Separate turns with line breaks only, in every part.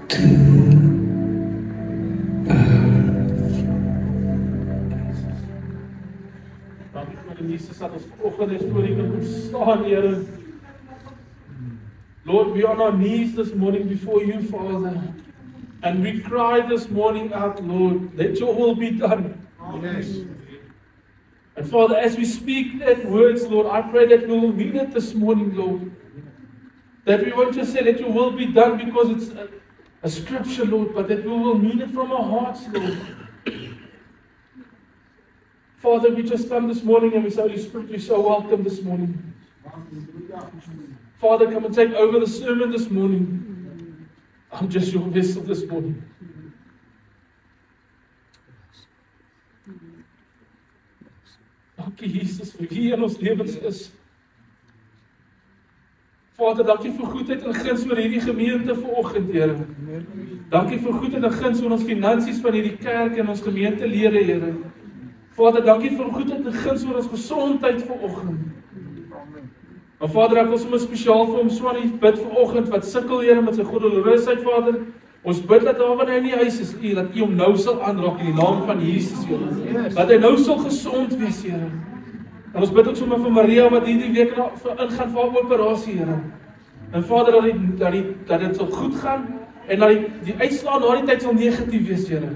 to earth.
Dankie vir Jesus dat ons vanoggend eens voor U kan kom staan, Here. Lord, we are on our knees this morning before You, Father. And we cry this morning out, Lord, let Your will be done.
Yes.
And Father, as we speak that words, Lord, I pray that we will mean it this morning, Lord. That we won't just say, let Your will be done because it's a scripture, Lord, but that we will mean it from our hearts, Lord. Father, we just come this morning and we say, Holy Spirit, You're so welcome this morning. Father, come and take over the sermon this morning. I'm just Your vessel this morning. Dankie Jesus vir wie in ons lewens is. Vader, dankie vir goedheid en guns oor hierdie gemeente vanoggend, Here. Dankie vir goedheid en guns oor ons finansies van hierdie kerk en ons gemeentelede, Here. Vader, dankie vir goedheid en guns oor ons gesondheid vanoggend. Maar Vader, ek wil sommer spesiaal vir hom Swanie bid vanoggend wat sukkel, Here, met sy goddeloosheid, Vader. Ons bid dat daar wanneer hy in die huis is, dat U hom nou sal aanraak in die naam van Jesus, Here. Dat hy nou sal gesond wees, Here. En ons bid ook sommer vir Maria wat hierdie week ingaan vir haar operasie, Here. En Vader, dat dit sal goed gaan en dat die uitslae na die tyd sal negatief wees, Here.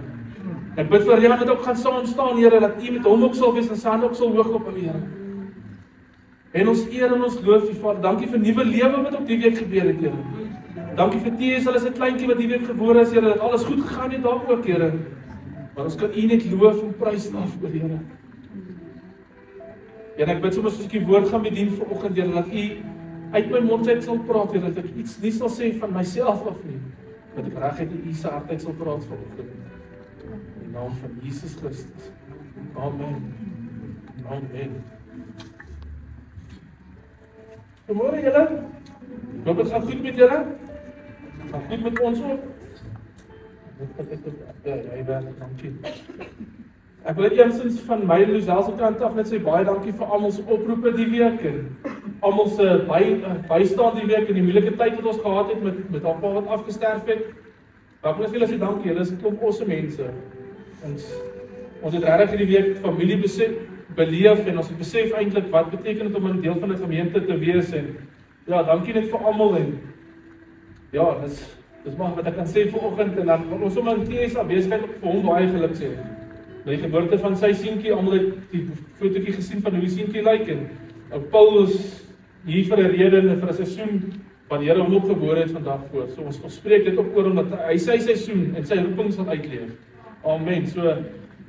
Ek bid vir Jan dat ook gaan saam staan, Here, dat U met hom ook sal wees en sy hand ook sal hoog op hom, Here. En ons eer en ons loof U, Vader. Dankie vir nuwe lewe wat op die week gebeur het, Here. Dankie vir T.S. Hulle is 'n kleintjie wat die week gebore is, Here, dat alles goed gegaan het daar ook, Here. Maar ons kan U net loof en prys daarvoor, Here. En ek bid sommer soos ek die woord gaan bedien vanoggend, Here, dat U uit my mond uit sal praat, Here, dat ek iets nie sal sê van myself af nie, dat ek reguit in U se hart uit sal praat vanoggend. In die naam van Jesus Christus. Amen. Amen. Goeiemôre julle. Ek hoop dit gaan goed met julle. Gaan goed met ons ook. Ja, jy werk, dankie. Ek wil eerstens van my en Luzelle se kant af net sê baie dankie vir almal se oproepe die week en almal se bystand die week in die moeilike tyd wat ons gehad het met haar pa wat afgesterf het. Ek wil net vir julle sê dankie, julle is 'n klomp awesome mense. Ons het regtig hierdie week familie beleef en ons het besef eintlik wat beteken dit om 'n deel van 'n gemeente te wees en ja, dankie net vir almal en ja, dis maar wat ek kan sê vanoggend en dan ons sommer in TSA besigheid vir hom baie geluk sê. By die geboorte van sy seentjie, almal het die fotootjie gesien van hoe die seentjie lyk en Paul is hier vir 'n rede en vir 'n seisoen wat die Here hom opgebore het vandag voor. So ons spreek dit op oor omdat hy sy seisoen en sy roeping sal uitleef. Amen. So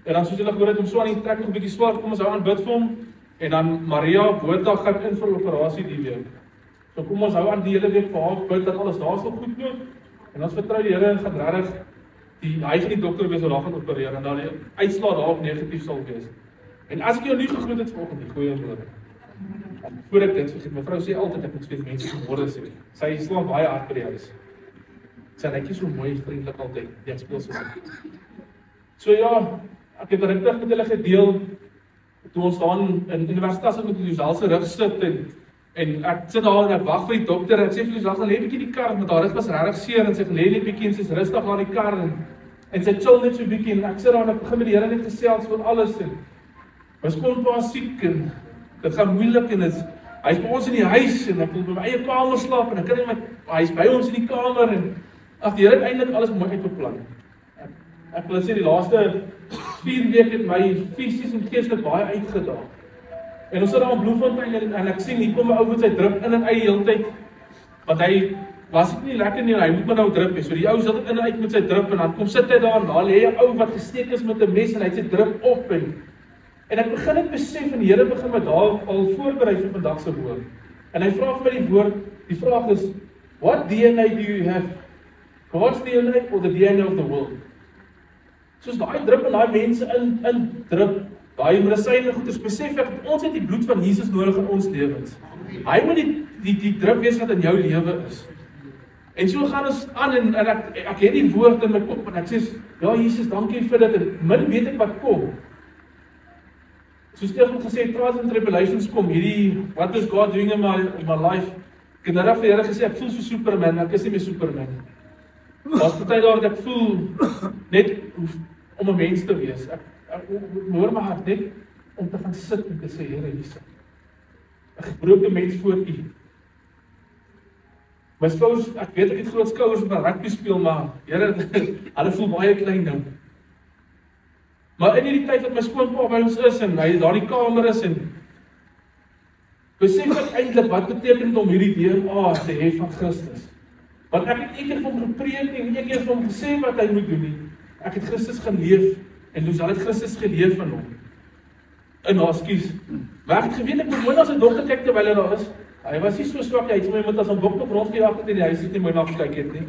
en dan soos julle gehoor het om Swanie trek nog 'n bietjie swaar, kom ons hou aan bid vir hom en dan Maria Botha gaan in vir operasie die week. So kom ons hou aan die hele week vir haar bid dat alles daar sal goed loop en ons vertrou die Here gaan regtig hy gaan die dokter wees wat daar gaan opereer en dan die uitslae daarop negatief sal wees. En as ek jou nie gegroet het vanoggend nie, goeiemôre. Voor ek dit vergeet, mevrou sê altyd ek moet vir mense goeiemôre sê. Sy slaan baie hard by die huis. Sy netjie so mooi vriendelik altyd. Ek speel so. So ja, ek het regtig met hulle gedeel toe ons staan in universiteit met Luzelle se rug sit en ek sit daar en ek wag vir die dokter en ek sê vir Luzelle gaan lê 'n bietjie die kar met haar rug was regtig seer en sy lê net 'n bietjie en sy's rustig aan die kar en sy chill net so 'n bietjie en ek sit daar en ek begin met die Here net gesels oor alles en ons skoonpa siek en dit gaan moeilik en hy's by ons in die huis en ek wil by my eie kamer slaap en ek kan nie hy's by ons in die kamer en ag die Here het eintlik alles mooi uitbeplan. Ek wil sê die laaste 4 weke het my fisies en geestelik baie uitgedaag. En ons sit daar in Bloemfontein en ek sien hier kom 'n ou met sy drip in en uit die hele tyd. Want hy was nie lekker nie en hy moet maar nou drip hê. So die ou sit in en uit met sy drip en dan kom sit hy daar en daar lê 'n ou wat gesteek is met 'n mes en hy het sy drip op en ek begin net besef en die Here begin my daar al voorberei vir vandag se woord. En hy vra vir my die woord, die vraag is, what DNA do you have? God's DNA or the DNA of the world? Soos daai drip en daai mense in drip, daai medisyne goeders, besef ek, ons het die bloed van Jesus nodig in ons lewens. Hy moet die drip wees wat in jou lewe is. En so gaan ons aan en ek het die woord in my kop en ek sê, ja Jesus, dankie vir dit en min weet ek wat kom. Soos Stefan gesê, trials and tribulations kom, what is God doing in my life? Ek het nou vir die Here gesê, ek voel so Superman, ek is nie meer Superman. Was party daar dat ek voel net om 'n mens te wees. Ek hoor my hart net om te gaan sit en te sê, Here Jesus, 'n gebroke mens voor U. My skouers, ek weet ek het groot skouers op 'n rugby speel, maar Here, hulle voel baie klein nou. Maar in hierdie tyd wat my skoonpa by ons is en hy daar die kamer is en besef ek eintlik wat beteken dit om hierdie DNA te hê van Christus. Want ek het eendag vir hom gepreek en eendag vir hom gesê wat hy moet doen nie. Ek het Christus gaan leef en Loes het Christus geleef van hom. In haar skuis. Maar ek het geweet ek moet mooi na sy dogter kyk terwyl hy daar is. Hy was nie so swak hy het sommer iemand as 'n bok op rondgejaag het in die huis het nie mooi na gekyk het nie.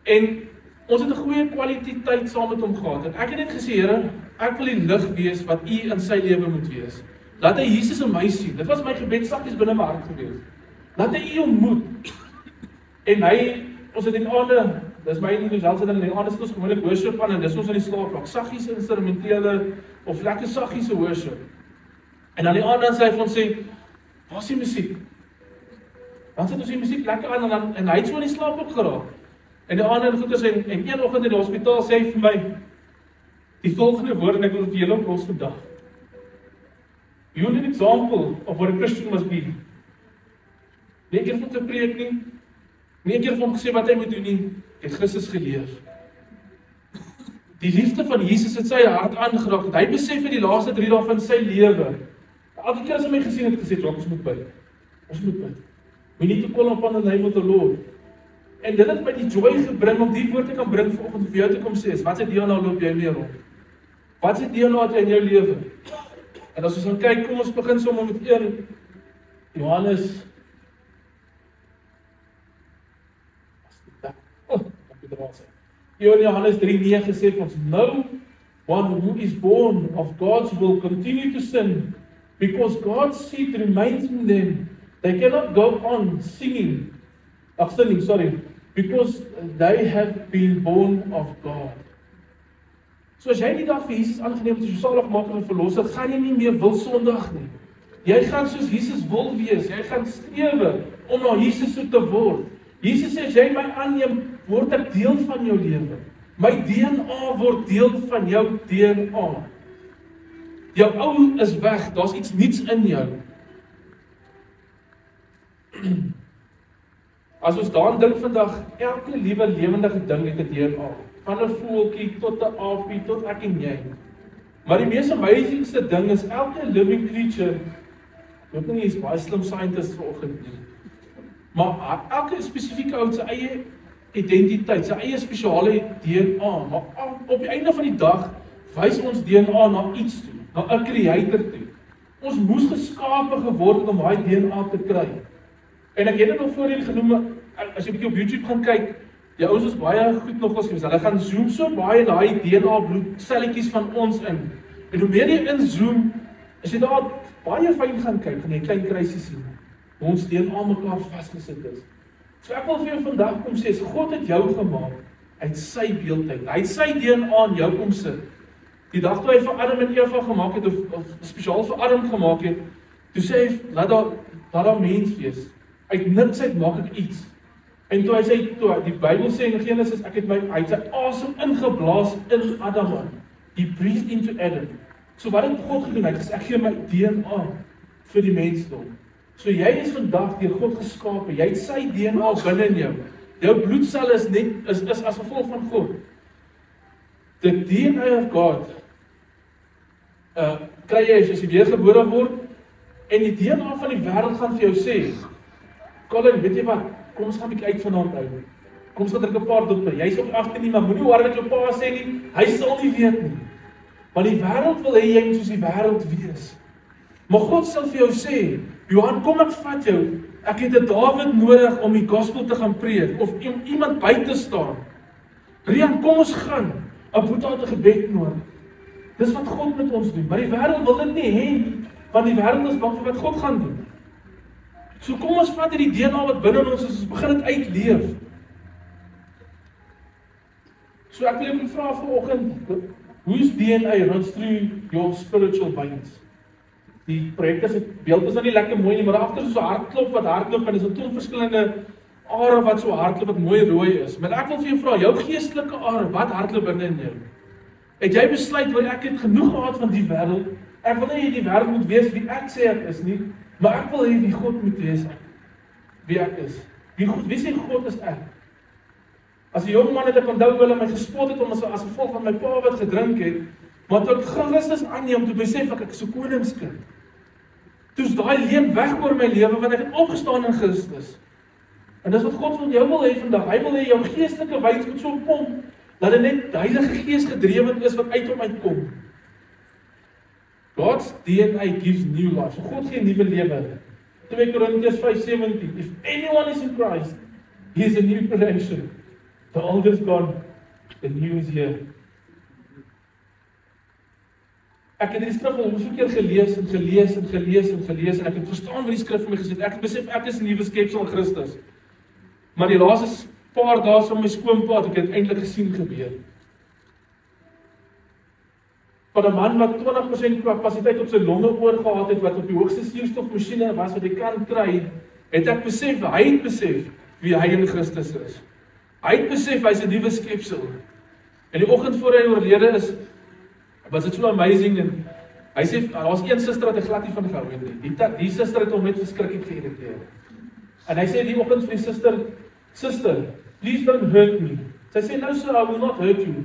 En ons het 'n goeie kwaliteit tyd saam met hom gehad. En ek het net gesê, Here, ek wil die lig wees wat U in sy lewe moet wees. Laat hy Jesus in my sien. Dit was my gebedsakkies binne my hart gewees. Laat hy U ontmoet. En ons het in aande, dis my en die Loes in die aande ons gewoonlik worship aan en dis ons in die slaapplek. Saggies instrumentele of lekker saggiese worship. En dan die aande dan sê hy vir ons sê, waar is die musiek? Dan sit ons die musiek lekker aan en hy het so in die slaap opgeraak. En die aande en goeders en een oggend in die hospitaal sê hy vir my die volgende woord en ek wil dit vir julle oplos vandag. You need an example of what a Christian must be. Nie keer vir hom te preek nie keer vir hom gesê wat hy moet doen nie, het Christus geleef. Die liefde van Jesus het sy hart aangeraak. Hy besef in die laaste 3 dae van sy lewe. Elke keer as hy my gesien het gesê, ons moet bid. Ons moet bid. We need to call upon the name of the Lord. En dit het my die joy gebring om die woord te kan bring vanoggend vir jou te kom sê, wat se DNA loop jy mee rond? Wat se DNA het jy in jou lewe? En as ons gaan kyk, kom ons begin sommer met 1 Johannes. Johannes 3:9 sê vir ons, no one who is born of God's will continue to sin, because God's seed remains in them. They cannot go on sinning, because they have been born of God. So as jy die dag vir Jesus aangeneem het as jou saligmaker en verlosser, gaan jy nie meer wil sondig nie. Jy gaan soos Jesus wil wees, jy gaan strewe om na Jesus toe te word. Jesus sê, as jy my aanneem, word ek deel van jou lewe. My DNA word deel van jou DNA. Jou ou is weg, daar's iets niets in jou. As ons daaraan dink vandag, elke liewe lewendige ding het 'n DNA. Van 'n voeltjie tot 'n aapie tot ek en jy. Maar die mees amazingste ding is elke living creature, ek weet nie is baie slim scientist vanoggend nie. Maar elke spesifieke ou se eie identiteit, sy eie spesiale DNA, maar op die einde van die dag wys ons DNA na iets toe, na 'n creator toe. Ons moes geskape geword het om daai DNA te kry. En ek het dit nog voorheen genoem, as jy 'n bietjie op YouTube gaan kyk, die ouens is baie goed nogals gewees. Hulle gaan zoom so baie daai DNA bloedselletjies van ons in. En hoe meer jy inzoom, as jy daar baie fyn gaan kyk, gaan jy klein kruisies sien. Hoe ons DNA mekaar vasgesit is. So ek wil vir jou vandag kom sê, God het jou gemaak uit sy beeldheid. Hy het sy DNA in jou kom sit. Die dag toe hy vir Adam en Eva gemaak het, of spesiaal vir Adam gemaak het, toe sê hy, laat daar mens wees. Uit niks uit maak ek iets. En toe hy sê, die Bybel sê in Genesis, hy het sy asem ingeblaas in Adam. He breathed into Adam. So wat het God gedoen? Hy het gesê, ek gee my DNA vir die mensdom. So jy is vandag deur God geskape. Jy het sy DNA binne in jou. Jou bloedselle is as gevolg van God. The DNA of God kry jy as jy weergebore word en die DNA van die wêreld gaan vir jou sê, Colin, weet jy wat? Kom ons gaan 'n bietjie uit vanaand uit. Kom ons gaan drink 'n paar doppe. Jy's ook agter nie, maar moenie hoor wat jou pa sê nie. Hy sal nie weet nie. Want die wêreld wil hê jy moet soos die wêreld wees. Maar God sal vir jou sê, Johan, kom ek vat jou. Ek het 'n Dawid nodig om die gospel te gaan preek of iemand by te staan. Rian, kom ons gaan. 'n Boeta het 'n gebed nodig. Dis wat God met ons doen. Maar die wêreld wil dit nie hê nie, want die wêreld is bang vir wat God gaan doen. So kom ons vat hierdie DNA wat binne ons is, ons begin dit uitleef. So ek wil jou vra vanoggend, whose DNA runs through your spiritual veins? Die projek is, beeld is nou nie lekker mooi nie, maar agter is so 'n hartklop wat hardloop en is 'n klomp verskillende are wat so hardloop, wat mooi rooi is. Maar ek wil vir jou vra, jou geestelike are, wat hardloop binne in jou? Het jy besluit, wil ek het genoeg gehad van die wêreld? Ek wil nie die wêreld moet wees wie ek sê ek is nie, maar ek wil hê wie God moet wees wie ek is. Wie sê God is ek? As 'n jong man het ek onthou hulle my gespot het om as gevolg van my pa wat gedrink het, maar toe ek Christus aanneem, toe besef ek is 'n koningskind. Toe's daai leem weg oor my lewe want ek het opgestaan in Christus. En dis wat God van jou wil hê vandag. Hy wil hê jou geestelike wyn moet so pomp dat dit net die Heilige Gees gedrewe is wat uit hom uitkom. God's DNA gives new life. So God gee nuwe lewe. 2 Korintiërs 5:17. If anyone is in Christ, he is a new creation. The old is gone, the new is here. Ek het die skrif al hoeveel keer gelees en ek het verstaan wat die skrif vir my gesê het. Ek het besef ek is 'n nuwe skepsel in Christus. Maar die laaste paar dae van my skoonpa het ek dit eintlik gesien gebeur. Van 'n man wat 20% kapasiteit op sy longe oorgehad het, wat op die hoogste suurstofmasjiene was wat jy kan kry, het ek besef, hy het besef wie hy in Christus is. Hy het besef hy's 'n nuwe skepsel. En die oggend voor hy oorlede is, was dit so amazing en hy sê, daar was een suster wat hy glad nie van gehou het nie. Die suster het hom net verskriklik geïrriteer. En hy sê die oggend vir die sister, please don't hurt me. Sy sê, no sir, I will not hurt you.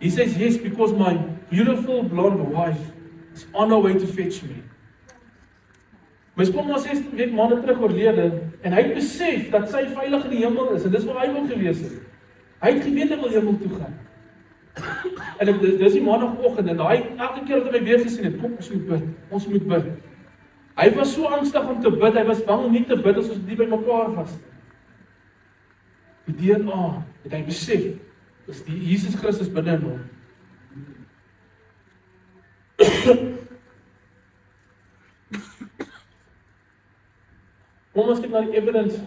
He says, yes, because my beautiful blonde wife is on her way to fetch me. My skoonma 16 maande terug oorlede, en hy het besef dat sy veilig in die hemel is, en dis waar hy wil gewees het. Hy het geweet hy wil hemel toe gaan. En dis die maandagoggend, en elke keer wat hy my weer gesien het, kom, ons moet bid. Hy was so angstig om te bid, hy was bang om nie te bid as ons nie by mekaar was. Die DNA het hy besef, is die Jesus Christus binne in hom. Kom ons kyk na die evidence,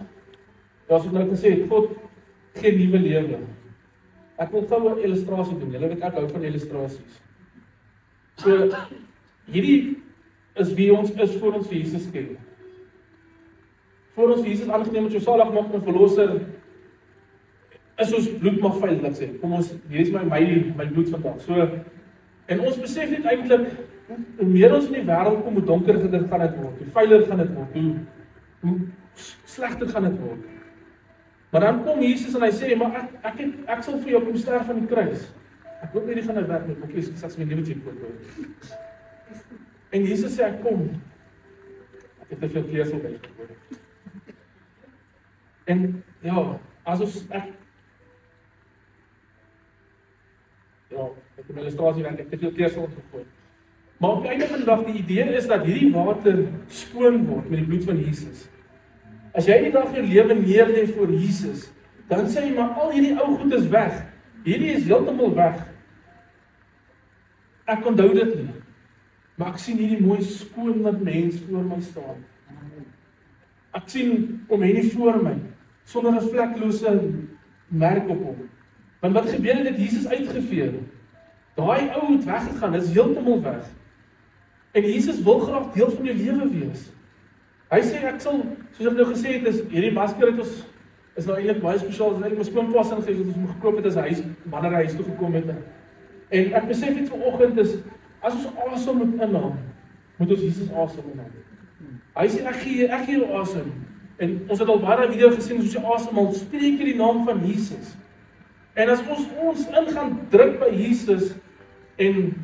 as ek nou gesê het, God gee nuwe lewe. Ek wil gou 'n illustrasie doen, julle weet ek hou van illustrasies. So, hierdie is wie ons is voor ons vir Jesus ken. Voor ons vir Jesus aangeneem het, so saligmaker en verlosser, is ons bloed mag veilig sê. Kom ons, hier is my bloed vandag. So, en ons besef net eintlik, hoe meer ons in die wêreld kom, hoe donkerder gaan dit word, hoe veiliger gaan dit word, hoe slegter gaan dit word. Maar dan kom Jesus en hy sê, maar ek sal vir jou kom sterf aan die kruis. Ek hoop nie die gaan nou werk met boekies, ek sal my lewe check word. En Jesus sê, ek kom. Ek het te veel kleersel by. En ja, asof ek het 'n illustrasie werk, ek te veel kleersel ontgegooi. Maar op die einde van die dag, die idee is dat hierdie water skoon word met die bloed van Jesus. As jy die dag jou lewe neerlê voor Jesus, dan sê jy, maar al hierdie ou goed is weg. Hierdie is heeltemal weg. Ek onthou dit nie. Maar ek sien hierdie mooi skoon wat mens voor my staan. Ek sien hom hier voor my, sonder 'n vleklose merk op hom. Want wat gebeur het Jesus uitgevee? Daai ou het weggegaan, dit is heeltemal weg. En Jesus wil graag deel van jou lewe wees. Hy sê, ek sal, soos ek nou gesê het, is hierdie masker het ons, is nou eintlik baie spesiaal, is eintlik my skoonpas ingegeven, wat ons moet gekoop het as hy wanneer hy huis toe gekom het. En ek besef net vanoggend is, as ons asem moet inhaal, moet ons Jesus asem inhaal. Hy sê, ek gee jou asem. En ons het al baie video gesien, soos jy asemhaal, spreek jy die naam van Jesus. En as ons in gaan druk by Jesus, en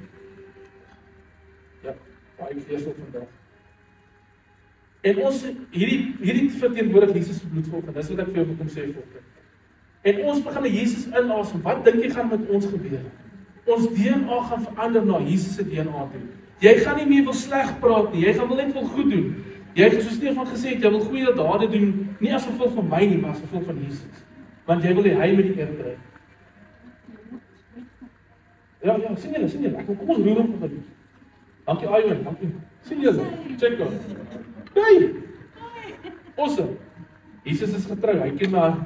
ja, baie lees op vandag. En ons, hierdie verteenwoordig Jesus se bloed volgens, dis wat ek vir jou kom sê volgens. En ons begin na Jesus inasem, wat dink jy gaan met ons gebeur? Ons DNA gaan verander na Jesus se DNA toe. Jy gaan nie meer wil sleg praat nie, jy gaan net wil goed doen. Jy het soos Stefan gesê het, jy wil goeie dade doen, nie as gevolg van my nie, maar as gevolg van Jesus. Want jy wil hê hy met die eer kry. Ja, sien julle, ek wil kom ons roer hom vir dit. Dankie Iwan, dankie. Sien julle, check hom. Hey! Awesome. Jesus is getrou, hy ken my hart.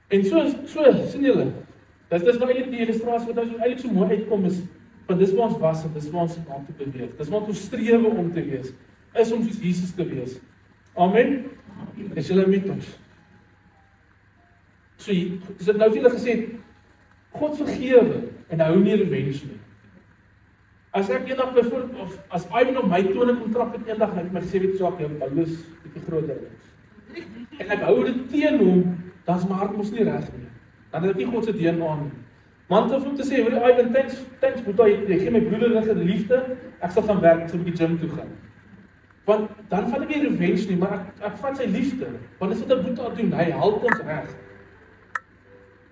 En so, sien julle, dis nou eintlik die illustrasie wat eintlik so mooi uitkom is, want dis waar ons was en dis waar ons aan te beweeg. Dis waar ons strewe om te wees, is om soos Jesus te wees. Amen. Is hulle met ons? So, is dit nou vir julle gesê, God vergewe en hou nie revenge nie. As ek eendag byvoorbeeld, of as Ivan op my tone kom trap het eendag, en ek het my gesê, weet jy wat, Paulus, bietjie groter is. En ek hou dit teen hom, dan is my hart mos nie reg nie. Dan het ek nie God se DNA nie. Man het om te sê, hoor Ivan, thanks Boeta, jy gee my broederige liefde, ek sal gaan werk, ek sal 'n bietjie gym toe gaan. Want dan vat ek nie revenge nie, maar ek vat sy liefde. Want dis wat 'n Boeta doen, hy help ons reg.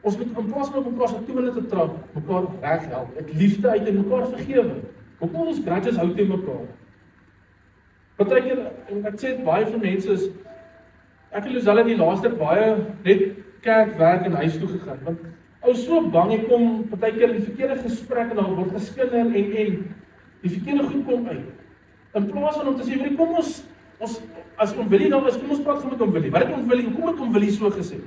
Ons moet in plaas van mekaar se tone te trap, mekaar reg help, uit liefde uit en mekaar vergewe. Hoekom ons grudges hou teen mekaar? Partykeer, en ek sê dit baie van mense is, ek en Luzelle die laaste baie net kerk, werk en huis toe gegaan, want ou so bang, jy kom partykeer in die verkeerde gesprek en dan word geskinder en die verkeerde goed kom uit. In plaas van om te sê, weet jy, kom ons as Oom Willie daar is, kom ons praat met Oom Willie. Wat het Oom Willie, hoekom het Oom Willie so gesê?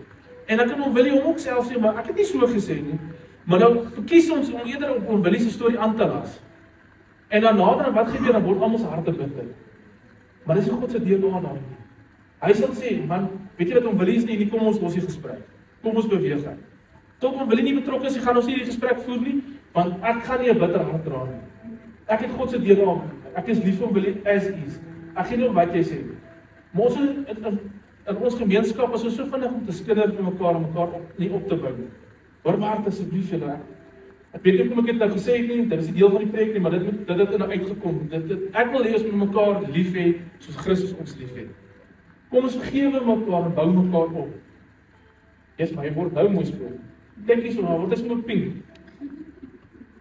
En ek kan Oom Willie hom ook self sê, maar ek het nie so gesê nie. Maar nou kies ons om eerder op Oom Willie se storie aan te las. En dan nader wat gebeur, dan word almal se harte bitter. Maar dis nie God se DNA daar nie. Hy sal sê, man, weet jy wat Oom Willie is nie, kom ons los die gesprek. Kom ons beweeg aan. Tot Oom Willie nie betrokke is, gaan ons nie die gesprek voer nie, want ek gaan nie 'n bitter hart dra nie. Ek het God se DNA. Ek is lief vir Oom Willie as is. Ek gee nie om wat jy sê nie. Maar ons in ons gemeenskap is ons so vinnig om te skinder vir mekaar en mekaar nie op te bou nie. Hoor maar asseblief julle. Ek weet nie hoe ek dit nou gesê het nie, dit is die deel van die preek nie, maar dit het nou uitgekom. Ek wil hê ons moet mekaar lief hê soos Christus ons lief het. Kom ons vergewe mekaar en bou mekaar op. Yes, maar jy word nou mooi spreek. Dink nie so na, wat is met pink?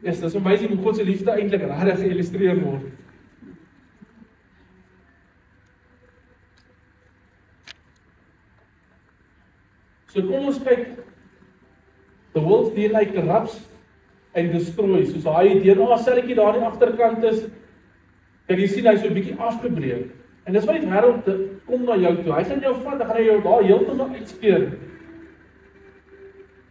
Yes, dis amazing hoe God se liefde eintlik regtig geïllustreer word. So kom ons kyk, the world's DNA corrupts and destroys, soos daai DNA selletjie daar aan die agterkant is, kan jy sien hy's so 'n bietjie afgebreek. En dis wat die wêreld kom na jou toe. Hy gaan jou vat, dan gaan hy jou daar heeltemal uitskeer.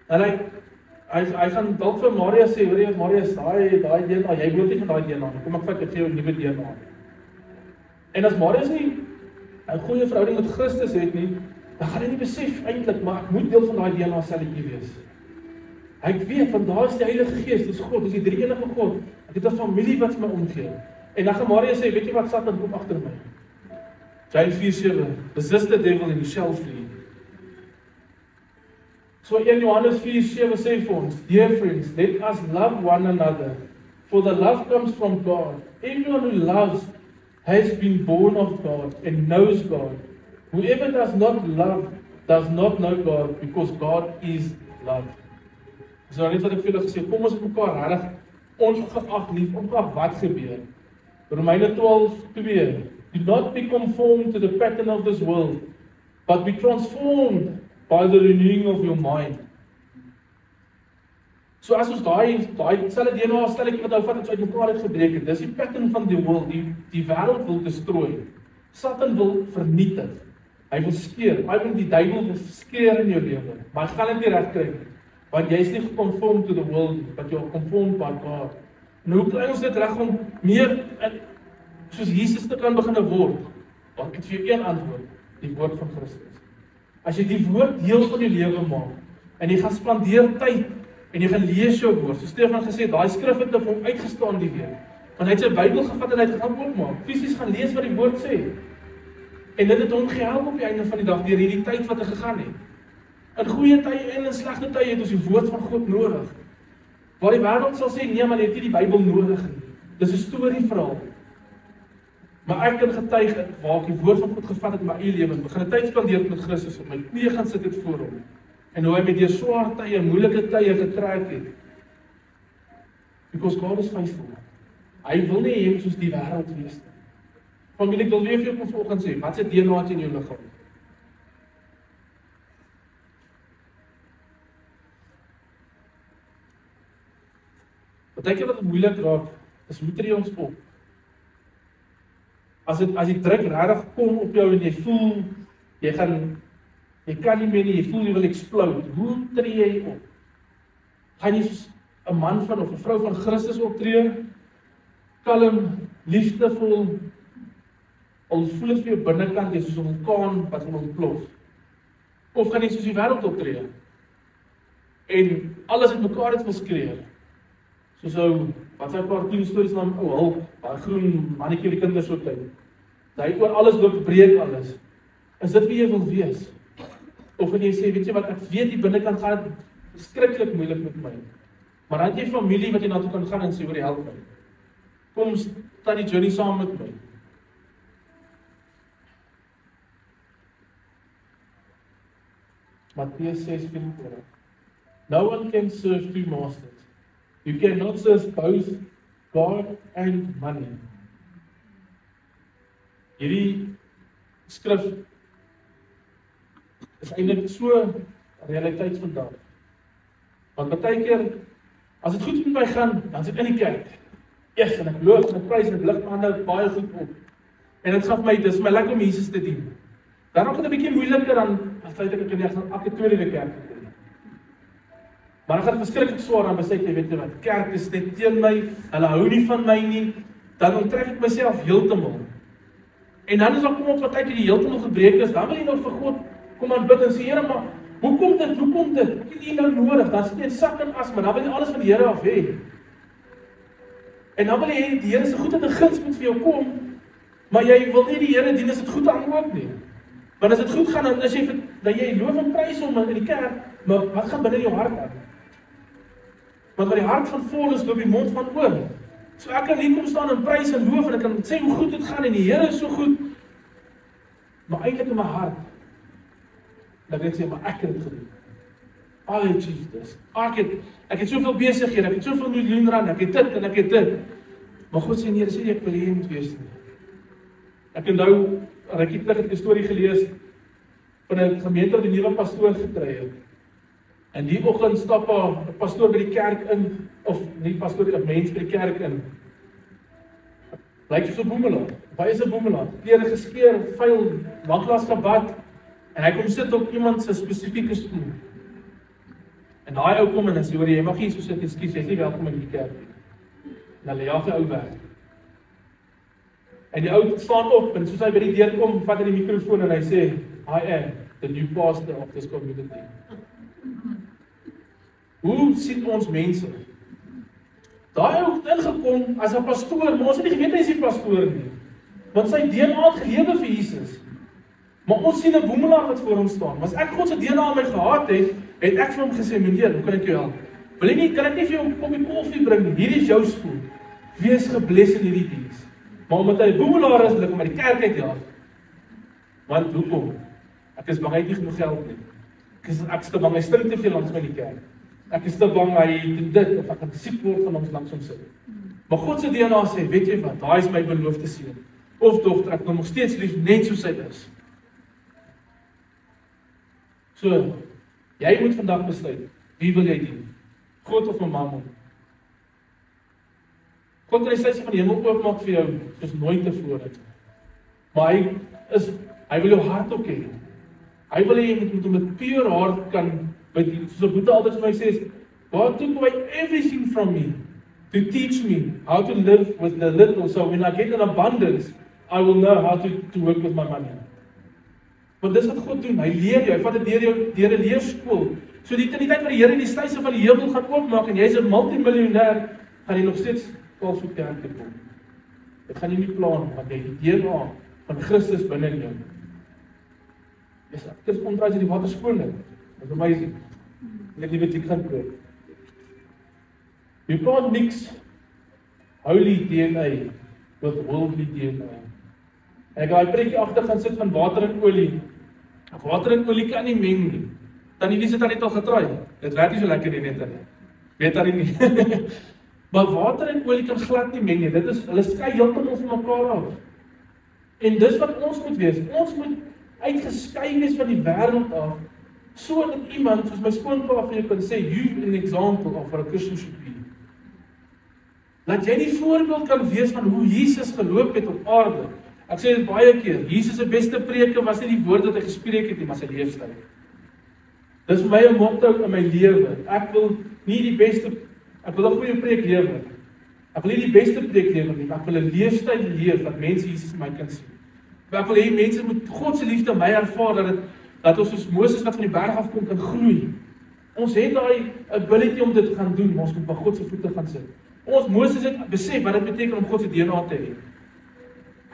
En hy gaan dalk vir Maria sê, hoor jy Maria, daai DNA, jy behoort nie van daai DNA nie. Kom ek vat jou 'n nuwe DNA. En as Maria sê 'n goeie verhouding met Christus het nie, dan gaan hy nie besef eintlik, maar ek moet deel van daai DNA selletjie wees. Hy weet van daar is die Heilige Gees, dis God, dis die drie enige God. Ek het 'n familie wat my omgee. En dan gaan Maria sê, weet jy wat, Satan kom agter my. James 4:7, resist the devil and he shall flee. So 1 Johannes 4:7 sê vir ons, dear friends, let us love one another, for the love comes from God. Everyone who loves has been born of God and knows God. Whoever does not love does not know God, because God is love. So net wat ek vir julle gesê, kom ons met mekaar regtig ongeag lief, ongeag wat gebeur. Romeine 12:2, do not be conformed to the pattern of this world, but be transformed by the renewing of your mind. So as ons daai selfe DNA stelletjie wat nou vat ons uit mekaar het gebreek het, dis die pattern van die wêreld, die wêreld wil destrooi. Satan wil vernietig. Hy wil skeer. Hy wil die duiwel wil skeer in jou lewe. Maar hy gaan dit nie reg kry nie. Want jy is nie conformed to the world, but you're conformed by God. En hoe kry ons dit reg om meer soos Jesus te kan begin word? Want ek het vir jou een antwoord, die woord van Christus. As jy die woord deel van jou lewe maak, en jy gaan spandeer tyd, en jy gaan lees jou woord, so Stefan gesê, daai skrif het vir hom uitgestaan die week, want hy het sy Bybel gevat en hy het gaan oopmaak, fisies gaan lees wat die woord sê, en dit het hom gehelp op die einde van die dag, deur hierdie tyd wat hy gegaan het. In goeie tye en in slegte tye het ons die woord van God nodig. Waar die wêreld sal sê, nee man, jy het nie die Bybel nodig nie. Dis 'n storieverhaal. Maar ek kan getuig waar ek die woord van God gevat het in my eie lewe, begin 'n tyd spandeer met Christus, op my knie gaan sit het voor hom. En hoe hy met deur swaar tye, moeilike tye getrek het. Because God is faithful. Hy wil nie hê soos die wêreld wees nie. Familie, ek wil weer vir jou vanoggend sê, wat se DNA het in jou liggaam? Partykeer wat het moeilik raak, is hoe tree ons op? As die druk regtig kom op jou en jy voel, jy kan nie meer nie, jy voel jy wil explode, hoe tree jy op? Gaan jy soos 'n man van of 'n vrou van Christus optree? Kalm, liefdevol, al voel dit vir jou binnekant jy soos 'n vulkaan wat gaan ontplof. Of gaan jy soos die wêreld optree en alles uit mekaar het verskree. Soos ou wat sy cartoon stories van ou Hulk, daai groen mannetjie die kinders so klein. Hy oor alles loop breek alles. Is dit wie jy wil wees? Of gaan jy sê, weet jy wat, ek weet die binnekant gaan dit verskriklik moeilik met my. Maar dan het jy familie wat jy na toe kan gaan en sê, hoor, help my. Kom, start die journey saam met my. Mattheus 6:24. No one can serve two masters. You cannot serve both God and money. Hierdie skrif is eintlik so realiteit vandag. Want baie keer, as dit goed met my gaan, dan sit ek in die kerk. Yes, en ek loof en ek prys en ek lig ander baie goed op. En dit gaan vir my, dis my lekker om Jesus te dien. Dan raak dit 'n bietjie moeiliker dan feit ek in elke tweede kerk te doen. Maar dan gaan dit verskriklik swaar dan besef jy, weet jy wat, kerk is net teen my, hulle hou nie van my nie, dan onttrek ek myself heeltemal. En dan is daar kom op wat tyd die heeltemal gebreek is, dan wil jy nog vir God kom aan bid en sê, Here, maar hoekom dit? Ek het U nou nodig, dan sit jy in sak en as, maar dan wil jy alles van die Here af hê. En dan wil jy die Here se goedheid en guns moet vir jou kom, maar jy wil nie die Here dien as dit goed aanloop nie. Want as dit goed gaan, dan is jy dat jy loof en prys hom in die kerk, maar wat gaan binne jou hart aan? Want waar die hart van vol is, loop die mond van oor. So ek kan hier kom staan en prys en loof en ek kan sê hoe goed dit gaan en die Here is so goed. Maar eintlik in my hart, dan ek sê, maar ek het dit gedoen. I achieved this. Ek het soveel besighede, ek het soveel miljoen rand, ek het dit en ek het dit. Maar God sê nee, dis nie ek wil hê jy moet wees nie. Ek het nou rukkie terug 'n storie gelees van 'n gemeente wat 'n nuwe pastoor gekry het. En die oggend stap 'n pastoor by die kerk in, of nie pastoor, 'n mens by die kerk in. Lyk soos 'n boemelaar. Baie is 'n boemelaar. Klere geskeur, vuil, lanklaas gebad. En hy kom sit op iemand se spesifieke stoel. En daai ou kom en sê, hoor jy mag hier so sit, ekskuus, jy is nie welkom in die kerk nie. En hulle jaag die ou weg. En die ou staan op en soos hy by die deur kom, vat hy die mikrofoon en hy sê, I am the new pastor of this community. Hoe sien ons mense? Daai ou het ingekom as 'n pastoor, maar ons het nie geweet hy is 'n pastoor nie. Want sy DNA het gelewe vir Jesus. Maar ons sien 'n boemelaar wat voor ons staan. As ek God se DNA aan my gehad het, het ek vir hom gesê, meneer, hoe kan ek jou help? Wil jy nie, kan ek nie vir jou 'n koppie koffie bring nie? Hierdie is jou stoel. Wees gebless in hierdie diens. Maar omdat hy 'n boemelaar is, wil ek hom uit die kerk uitjaag. Want hoekom? Ek is bang hy het nie genoeg geld nie. Ek is te bang hy stink te veel langs my in die kerk. Ek is te bang hy doen dit of ek kan siek word van ons langs hom sit. Maar God se DNA sê, weet jy wat? Daai is my beloofde seun of dogter. Ek hom nog steeds lief net soos hy is. So, jy moet vandag besluit, wie wil jy dien? God of Mammon? God kan die sluise van die hemel oopmaak vir jou soos nooit tevore. Maar hy wil jou hart ook hê. Hy wil hê jy moet hom met pure hart kan bydien. Soos 'n boete altyd vir my sê, God took away everything from me to teach me how to live with the little, so when I get an abundance, I will know how to work with my money. Want dis wat God doen, hy leer jou, hy vat dit deur 'n leerskool. So die tyd wat die Here die sluise van die hemel gaan oopmaak en jy's 'n multimiljonair, gaan jy nog steeds vals op kerk toe kom. Dit gaan jy nie plan, want jy het die DNA van Christus binne in jou. Dis omdraai as die water skoon is. That's amazing. Net die wat ek gaan probeer. You can't mix holy DNA with worldly DNA. En ek gaan 'n preekie agter gaan sit van water en olie. Water en olie kan nie meng nie. Tannie Lies het dit al getraai. Dit werk nie so lekker nie net dan. Weet dan nie. Maar water en olie kan glad nie meng nie. Hulle skei heeltemal van mekaar af. En dis wat ons moet wees. Ons moet uitgeskei wees van die wêreld af, sodat iemand soos my skoonpa vir jou kan sê, you an example of what a Christian should be. Dat jy die voorbeeld kan wees van hoe Jesus geloop het op aarde. Ek sê dit baie keer, Jesus se beste preke was nie die woorde wat hy gespreek het nie, maar sy leefstyl. Dis vir my 'n motto in my lewe. Ek wil 'n goeie preek lewer. Ek wil nie die beste preek lewer nie, maar ek wil 'n leefstyl leef dat mense Jesus in my kan sien. Ek wil hê mense moet God se liefde my ervaar dat ons soos Moses wat van die berg af kom kan groei. Ons het daai ability om dit te gaan doen, maar ons moet by God se voete gaan sit. Moses het besef wat dit beteken om God se DNA te hê.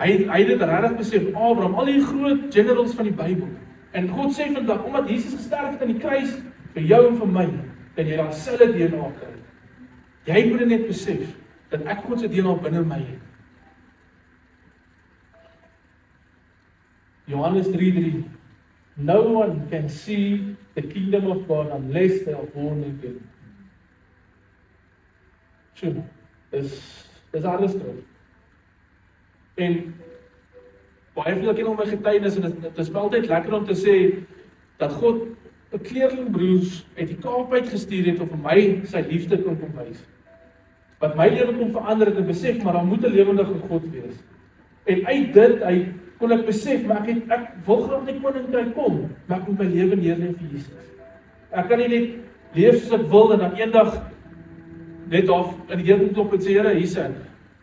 Hy het dit regtig besef, Abraham, al die groot generals van die Bybel. En God sê vandag, omdat Jesus gesterf het aan die kruis vir jou en vir my, kan jy daai selfde DNA kry. Jy moet net besef dat ek God se DNA binne my het. Johannes 3:3 No one can see the kingdom of God unless they are born again. Sjoe, dis alles terug. En baie veel ken al my getuienis en dit is altyd lekker om te sê dat God 'n kleerlingbroers uit die Kaap uitgestuur het om vir my sy liefde kon kom wys. Wat my lewe kon verander het en besef, maar daar moet 'n lewendige God wees. En uit dit, kon ek besef, maar ek wil graag in die koninkryk kom, maar ek moet my lewe neerlê vir Jesus. Ek kan nie net leef soos ek wil en dan eendag net af in die deur klop en sê, Here, hier sit.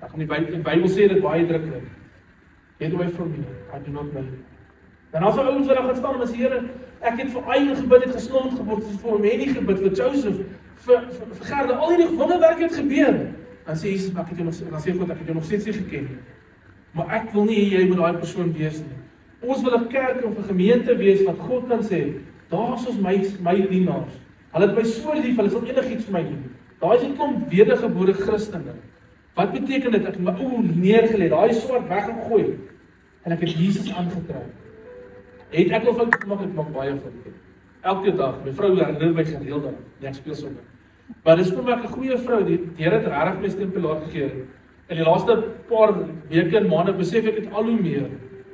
Ek gaan die Bybel sê dit baie druklik. Get away from me, I do not know you. Dan as ouens wat daar gaan staan en sê, Here, ek het vir Ayn gebid, het gesond geword, vir Manny gebid, vir Joseph, vir Gerda, al hierdie wonderwerke het gebeur. Dan sê Jesus, dan sê God, ek het jou nog steeds nie geken nie. Maar ek wil nie jy moet daai persoon wees nie. Ons wil 'n kerk of 'n gemeente wees wat God kan sê, daar's ons my dienaars. Hulle het my so lief, hulle sal enigiets vir my doen. Daai is 'n klomp wedergebore Christene. Wat beteken dit? Ek het my ou neergelê, daai swart weggegooi en ek het Jesus aangetrek. Het ek al foute gemaak? Ek maak baie foute. Elke dag, my vrou herinner my gereeld daaraan. Ek speel sommer. Maar dis kom ek 'n goeie vrou, die Here het regtig my stempelaar gegee. In die laaste paar weke en maande besef ek dit al hoe meer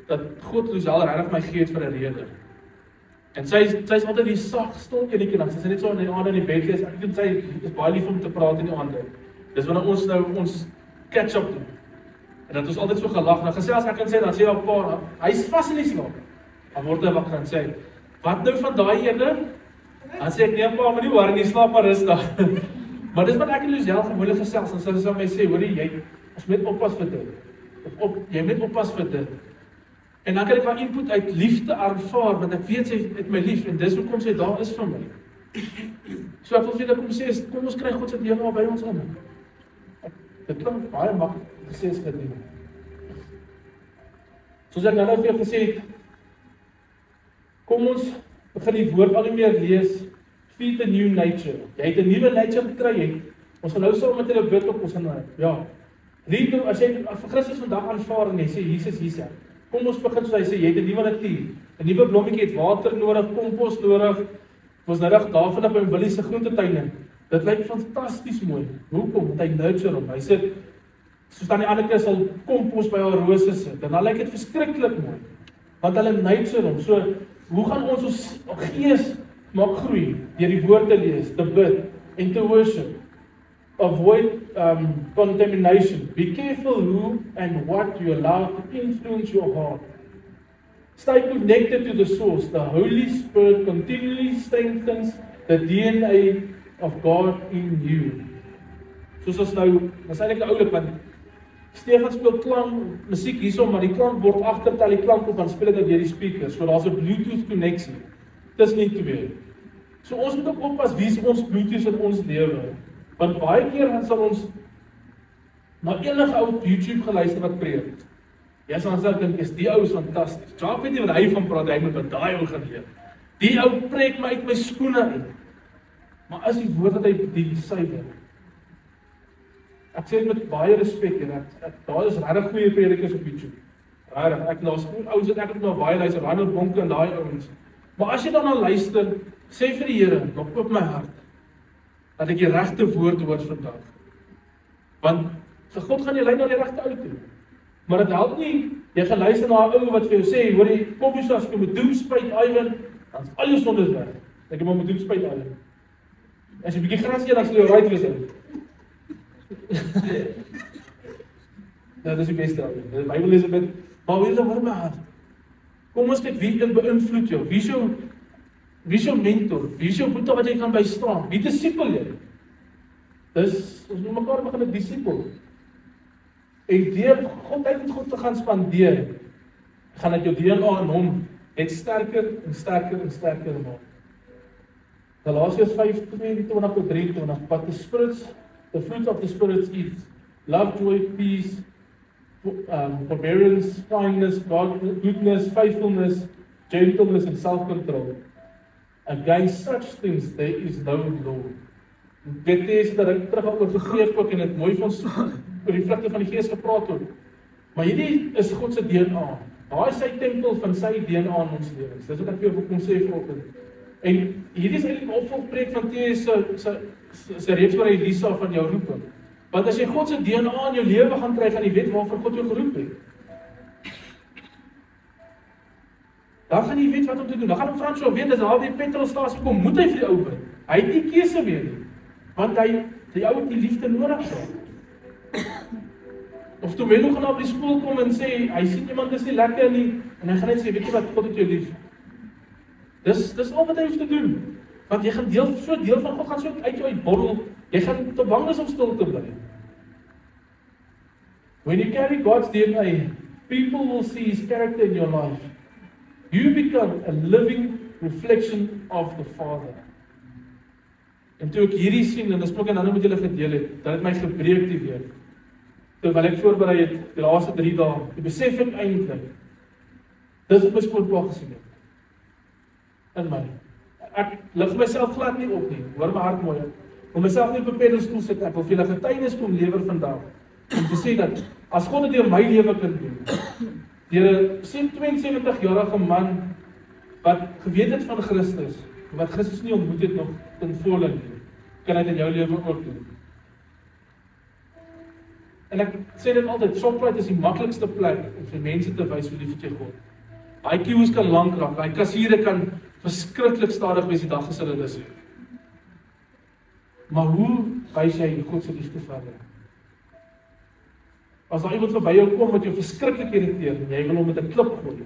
dat God Loesel regtig my gee het vir 'n rede. En sy's altyd die sag stil enetjie dan. Sy's net so in die aande in die bed lees. Ek dink sy is baie lief om te praat in die aande. Dis wanneer ons nou ons catch up doen. En dat ons altyd so gelag. Nou gesels ek en sy dan sê haar pa, hy's vas in die slaap. Dan word hy wakker en sê, "Wat nou van daai ene?" Dan sê ek, "Nee pa, moenie worry nie, slaap maar rustig." Maar dis wat ek en Loesel gewoonlik gesels en sy sê my sê, "Hoorie, ons moet oppas vir dit. Jy moet oppas vir dit." En dan kan ek haar input uit liefde ervaar, want ek weet sy het my lief en dis hoekom sy daar is vir my. So ek wil vir julle kom sê, kom ons kry God se DNA by ons in. Dit klink baie maklik gesê as gedoen. Soos ek nou vir julle gesê het, kom ons begin die woord al hoe meer lees, feed the new nature. Jy het 'n nuwe nature gekry, ons gaan nou saam met hulle bid op, ons gaan read nou, as jy vir Christus vandag aanvaar en jy sê, Jesus, hier sê, kom ons begin soos hy sê, jy het 'n nuwe natuur, 'n nuwe blommetjie het water nodig, kompos nodig, ons nou reg daarvan op in Willie se groentetuin. Dit lyk fantasties mooi. Hoekom? Want hy nurture hom. Hy sit soos aan die ander kant sal kompos by haar rose sit en dan lyk dit verskriklik mooi. Want hulle nurture hom. So, hoe gaan ons gees maak groei deur die woord te lees, te bid en te worship? Avoid contamination. Be careful who and what you allow to influence your heart. Stay connected to the source. The Holy Spirit continually strengthens the DNA of God in you. Soos ons nou, dis eintlik 'n oulik want Stefan speel klank, musiek hierso, maar die klank word agtertel die klank op en speel dit deur die speakers. So daar's 'n Bluetooth koneksie. Dis nie twee. So ons moet ook oppas wie is ons Bluetooth in ons lewe. Want baie keer dan sal ons na enige ou op YouTube geluister wat preek. Jy sal dan dink, is die ou is fantasties. Jacques weet nie wat hy van praat, hy moet met daai ou gaan leer. Die ou preek my uit my skoene uit. Maar as die woord wat hy bedien suiwer. Ek sê dit met baie respek en daar is regtig goeie predikers op YouTube. Regtig, ek nou skoon ouens wat ek het nou baie luister, Reinhard Bonke en daai ouens. Maar as jy dan al luister, sê vir die Here, oop my hart. Dat ek die regte woord hoor vandag. Want vir God gaan jy lei na die regte ou toe. Maar dit help nie, jy gaan luister na 'n ou wat vir jou sê, hoor jy, kom jy as jy met doemspuit Ivan, dan is al jou sondes weg. Ek het maar met doemspuit Ivan. As jy 'n bietjie gras eet, dan sal jy right wees. Nou, dis die beste ou. Die Bybel lees met, maar wil jy hoor my hart. Kom ons kyk wie kan beïnvloed jou. Wie is jou mentor? Wie is jou boetie wat jy kan bystaan? Wie disipel jy? Dis, ons moet mekaar begin 'n disipel. En deur God uit met God te gaan spandeer, gaan dit jou DNA in hom net sterker en sterker en sterker maak. Galasiërs 5:22-23, but the fruit of the Spirit is love, joy, peace, forbearance, kindness, goodness, faithfulness, gentleness, and self-control. Against such things there is no law. Dit is dat ek terug oor gepreek ook en dit mooi van ons oor die vrugte van die Gees gepraat ook. Maar hierdie is God se DNA. Daar is sy tempel van sy DNA in ons lewens. Dis wat ek vir jou kom sê vanoggend. En hierdie is eintlik 'n opvolgpreek van T.S. se reeks oor Elisa van jou roeping. Want as jy God se DNA in jou lewe gaan kry, gaan jy weet waarvoor God jou geroep het. Dan gaan jy weet wat om te doen. Dan gaan Frans jou weet as daar by die petrolstasie kom, moet hy vir die ou bid. Hy het nie keuse meer nie. Want die ou het die liefde nodig gehad. Of toe Menno gaan op die skool kom en sê, hy sien iemand is nie lekker nie, en hy gaan net sê, weet jy wat, God het jou lief. Dis al wat hy hoef te doen. Want jy gaan deel van God gaan so uit jou uitborrel. Jy gaan te bang is om stil te bly. When you carry God's DNA, people will see His character in your life. You become a living reflection of the Father. En toe ek hierdie sien, en dis ook en ander met julle gedeel het, dat het my gebreek die week. Terwyl ek voorberei het, die laaste 3 dae, ek besef ek eintlik, dis wat my skoonpa gesien het. In my. Ek lig myself glad nie op nie, hoor my hart mooi. Om myself nie op 'n pedestal sit, ek wil vir julle getuienis kom lewer vandag. Om te sê dat, as God dit deur my lewe kan doen, deur 'n 72-jarige man, wat geweet het van Christus, wat Christus nie ontmoet het nog ten volle nie, kan hy dit in jou lewe ook doen. En ek sê dit altyd, Shoprite is die maklikste plek om vir mense te wys hoe lief het jy God. Daai queues kan lank raak, daai kassiere kan verskriklik stadig wees die dag as hulle dis. Maar hoe wys jy God se liefde verder? As daar iemand verby jou kom wat jou verskriklik irriteer en jy wil hom met 'n klip gooi,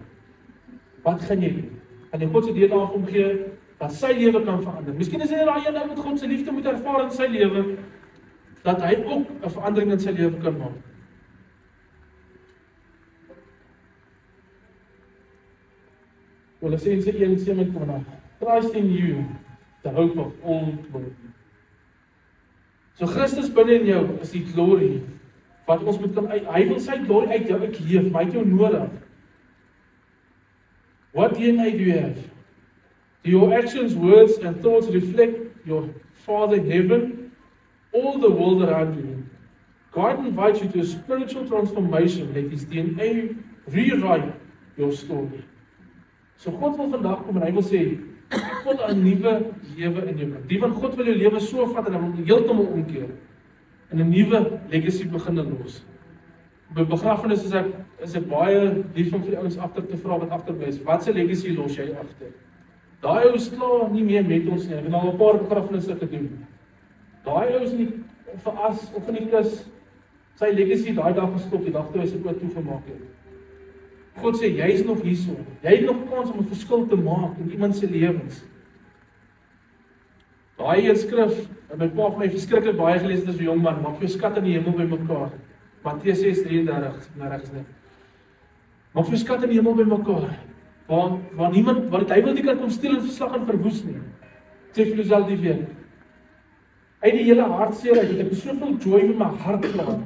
wat gaan jy doen? Gaan jy God se DNA vir hom gee dat sy lewe kan verander? Miskien is dit daai een ou wat God se liefde moet ervaar in sy lewe, dat hy ook 'n verandering in sy lewe kan maak. Kolossense 1:27, Christ in you, the hope of all glory. So Christus binne in jou is die glorie, wat ons moet kan, hy wil sy glorie uit jou uitleef, maar hy het jou nodig. What DNA do you have? Do your actions, words and thoughts reflect your Father in heaven, all the world around you? God invites you to a spiritual transformation, let His DNA rewrite your story. So God wil vandag kom en hy wil sê, ek wil 'n nuwe lewe in jou bring. Die van God wil jou lewe so vat en hy wil heeltemal omkeer en 'n nuwe legacy begin los. By begrafenis is ek baie lief om vir die ouens agter te vra wat agterbly is. Wat se legacy los jy agter? Daai ou is klaar nie meer met ons nie. Ek het al 'n paar begrafnisse gedoen. Daai ou is nie veras of in die kus. Sy legacy daai dag gestop, die dag toe hy sy oop toegemaak het. God sê, jy is nog hierso. Jy het nog kans om 'n verskil te maak in iemand se lewens. Daai een skrif, en my pa het my verskriklik baie gelees het as 'n jong man, maak jou skat in die hemel bymekaar. Matteus 6:33, nou regs net. Maak jou skat in die hemel bymekaar. Waar niemand, waar die duiwel nie kan kom steel en verslag en verwoes nie. Sê vir jouself die week. Uit die hele hartseer uit, het ek soveel joy in my hart gehad.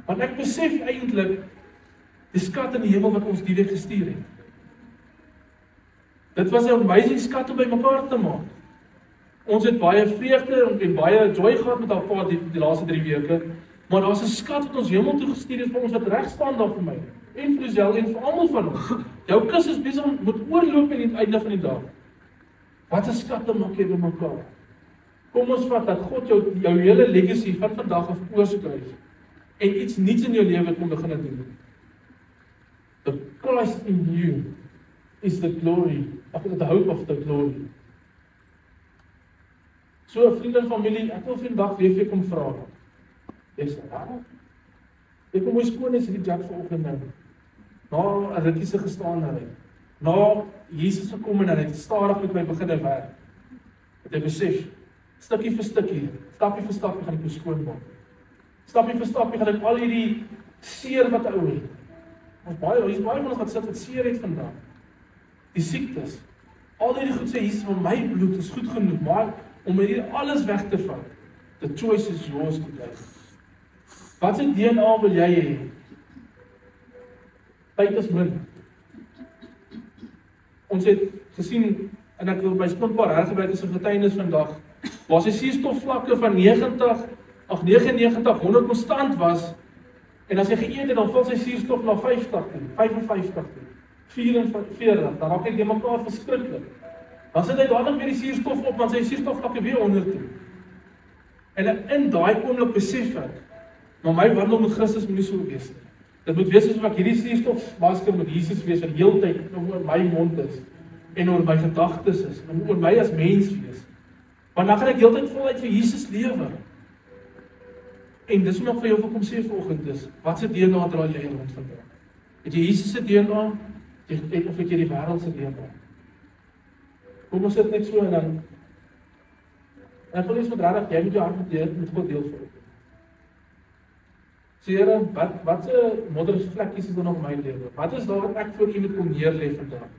Want ek besef eintlik die skat in die hemel wat ons die week gestuur het. Dit was 'n amazing skat om bymekaar te maak. Ons het baie vreugde en baie joy gehad met haar die laaste 3 weke, maar daar's 'n skat wat ons hemel toe gestuur het vir ons wat reg staan daar vir my. En vir jouself en vir almal van ons. Jou kus is besig om moet oorloop aan die einde van die dag. Wat 'n skatte maak jy bymekaar? Kom ons vat dat God jou hele legacy van vandag af oorskryf en iets nuuts in jou lewe kom begin doen. The Christ in you is the glory, the hope of the glory. So vriende en familie, ek wil vandag weer vir kom vra. Dis reg. Ek kom mooi skoon is hierdie Jack vanoggend nou. Na 'n rukkie se gestaan daar. Na Jesus gekom en hy het stadig met my begin werk. Het ek besef, stukkie vir stukkie, stapie vir stapie gaan ek my skoon maak. Stapie vir stapie gaan ek al hierdie seer wat ou het, Hier is baie van ons wat sit wat seer het vandag. Die siektes. Al die goed sê, Jesus, van my bloed is goed genoeg, maar om hier alles weg te vat, the choice is yours today. Wat se DNA wil jy hê? Tyd is min. Ons het gesien, en ek wil my skoonpaar hergebruik as 'n getuienis vandag, waar sy suurstofvlakke van 99, 100 konstant was, en as hy geëet het, dan val sy suurstof na 50 toe, 55 toe, 44, dan raak hy die mekaar verskriklik. Dan sit hy dadelik weer die suurstof op, want sy suurstofvlakke weer onder toe. En in daai oomblik besef ek, maar my wandel met Christus moet nie so wees nie. Dit moet wees asof ek hierdie suurstofmasker met Jesus wees, wat heeltyd oor my mond is, en oor my gedagtes is, en oor my as mens wees. Want dan gaan ek heeltyd voluit vir Jesus lewe. En dis wat ek vir jou wil kom sê vanoggend is, wat se DNA dra jy rond vandag? Het jy Jesus se DNA, of het jy die wêreld se DNA? Kom ons sit net so en dan, ek wil eens met regtig, jy moet jou hart met God deel vir. Sê Here, wat se moddervlekkies is daar nog in my lewe? Wat is daar wat ek voor U moet kom neerlê vandag?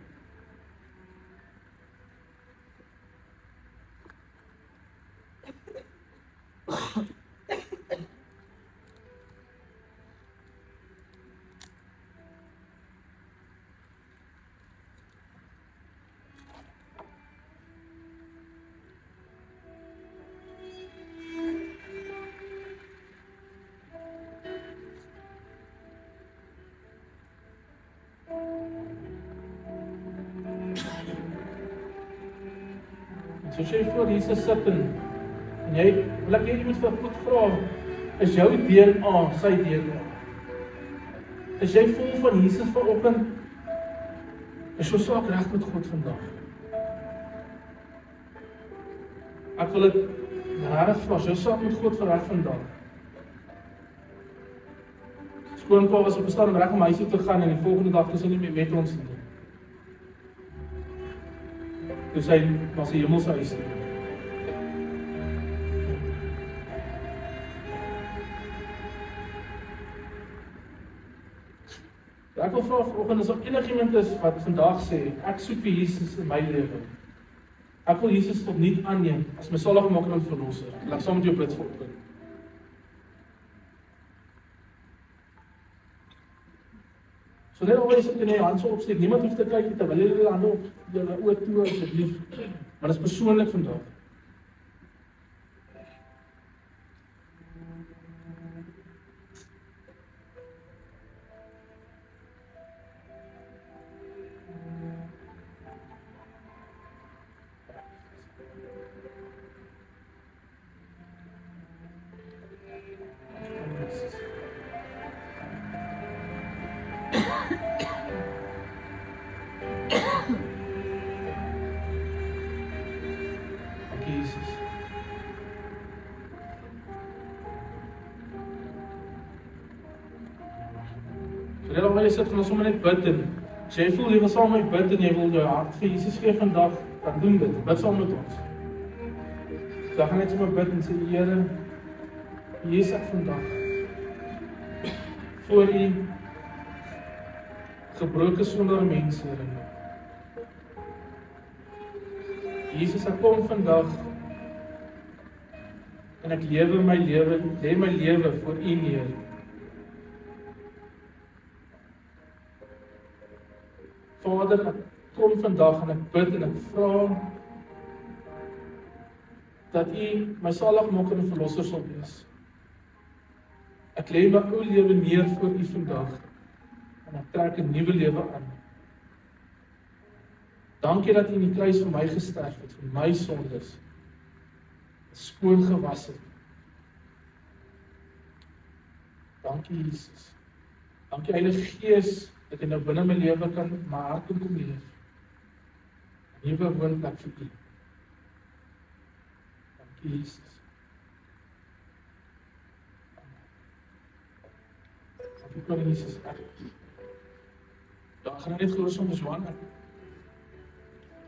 So as jy voor Jesus sit en jy, wil ek jy moet vir God vra, is jou DNA sy DNA? Is jy vol van Jesus vanoggend? Is jou saak reg met God vandag? Ek wil dit regtig vra, is jou saak met God reg vandag? Skoonpa was op 'n stadium reg om huis toe te gaan en die volgende dag is hy nie meer met ons nie. Dus hy was 'n hemelse huis toe. Ek wil vra vanoggend, as er enigiemand is wat vandag sê, ek soek vir Jesus in my lewe. Ek wil Jesus tot nuut aanneem as my saligmaker en verlosser. Laat ek saam met jou bid vanoggend. So net alweer sit in jou hand so opsteek, niemand hoef te kyk terwyl jy hulle hande op julle oë toe asseblief. Maar dit is persoonlik vandag. Terwyl jy sit, gaan ons sommer net bid en as jy voel jy wil saam met my bid en jy wil jou hart vir Jesus gee vandag, dan doen dit. Bid saam met ons. So gaan net sommer bid en sê, Here, hier is ek vandag. Voor U gebroke sonder mense, Here. Jesus, ek kom vandag en ek lewe my lewe, lê my lewe voor U neer. Vader, ek kom vandag en ek bid en ek vra dat U my saligmaker en verlosser sal wees. Ek lê my ou lewe neer voor U vandag en ek trek 'n nuwe lewe aan. Dankie dat U in die kruis vir my gesterf het, vir my sondes, skoon gewas het. Dankie Jesus. Dankie Heilige Gees, dat jy nou binne my lewe kan, my hart kan kom leef. 'n Nuwe woonplek vir U. Dankie Jesus. Dankie Koning Jesus. Ja, ek gaan net gehoorsaam wees, Johan.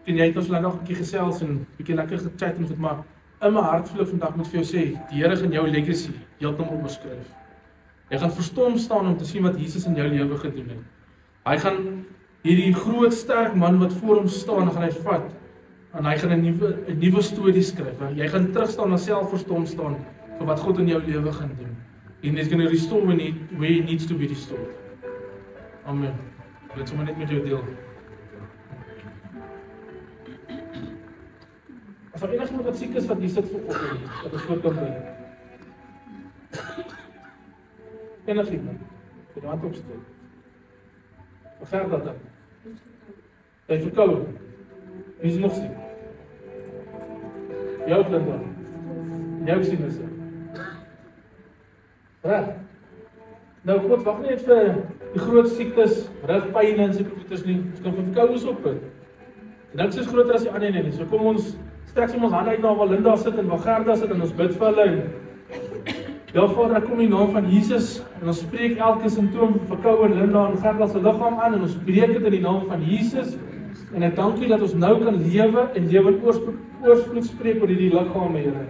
En jy het ons nog 'n bietjie gesels en bietjie lekker gechat en goed, maar in my hart voel ek vandag moet vir jou sê, die Here gaan jou legacy heeltemal oorskryf. Jy gaan verstom staan om te sien wat Jesus in jou lewe gedoen het. Hy gaan hierdie groot sterk man wat voor hom staan, gaan hy vat en hy gaan 'n nuwe storie skryf. Jy gaan terugstaan en selfverstom staan vir wat God in jou lewe gaan doen. En he's going to restore where he needs to be restored. Amen. Ek wil sommer net met jou deel. As daar enigiemand wat siek is wat hier sit vanoggend, dat ons voor kan bid. Enigiemand. Vir hand opsteek. Vergeet dat dan. Jy verkoue. Wie is nog siek? Jou Linda. Jou sinus. Reg. Nou God wag net vir die groot siektes, rugpyn en sulke goeters nie. Ons kan vir verkoues opbid. Niks is groter as die ander nie. So kom ons strek ons hande uit na waar Linda sit en waar Gerda sit en ons bid vir hulle. Ja Vader, ek kom in die naam van Jesus en ons spreek elke simptoom van verkoue in Linda en Gerda se liggaam aan en ons breek dit in die naam van Jesus. En ek dank U dat ons nou kan lewe en lewe oorsvloed spreek oor hierdie liggame, Here.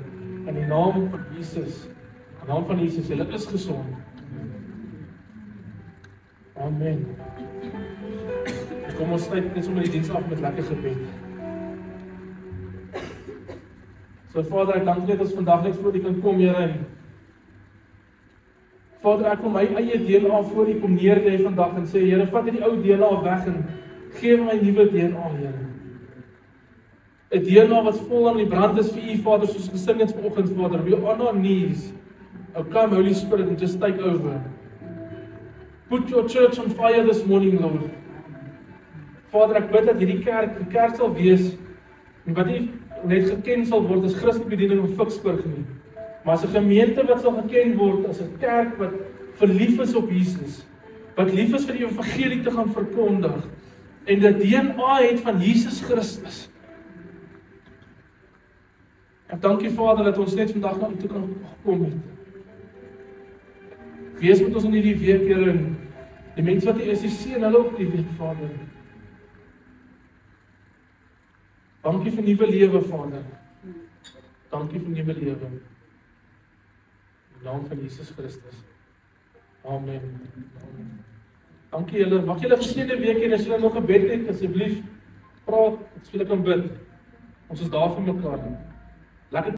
In die naam van Jesus. In die naam van Jesus, julle is gesond. Amen. Kom ons sluit net sommer die diens af met lekker gebed. So Vader, ek dank U dat ons vandag net voor U kan kom, Here. Vader, ek kom my eie DNA voor U kom neerlê vandag en sê, Here, vat hierdie ou DNA weg en gee my nuwe DNA, Here. 'n DNA wat vol aan die brand is vir U, Vader, soos gesing het vanoggend, Vader. We are on our knees. Oh, come, Holy Spirit, and just take over. Put your church on fire this morning, Lord. Vader, ek bid dat hierdie kerk sal wees, en wat nie net geken sal word as Christelike bediening in Ficksburg nie, maar as 'n gemeente wat sal geken word as 'n kerk wat verlief is op Jesus, wat lief is vir die evangelie te gaan verkondig, en die DNA het van Jesus Christus. Ek dank U, Vader, dat ons net vandag na U toe kan kom het. Wees met ons in hierdie week, Here, en die mense wat U is, U seën hulle op die week, Vader. Dankie vir nuwe lewe, Vader. Dankie vir nuwe lewe. In die naam van Jesus Christus. Amen. Dankie julle. Mag julle 'n geseënde week hê en as julle nog 'n gebed het, asseblief praat, ons wil kan bid. Ons is daar vir mekaar. Lekker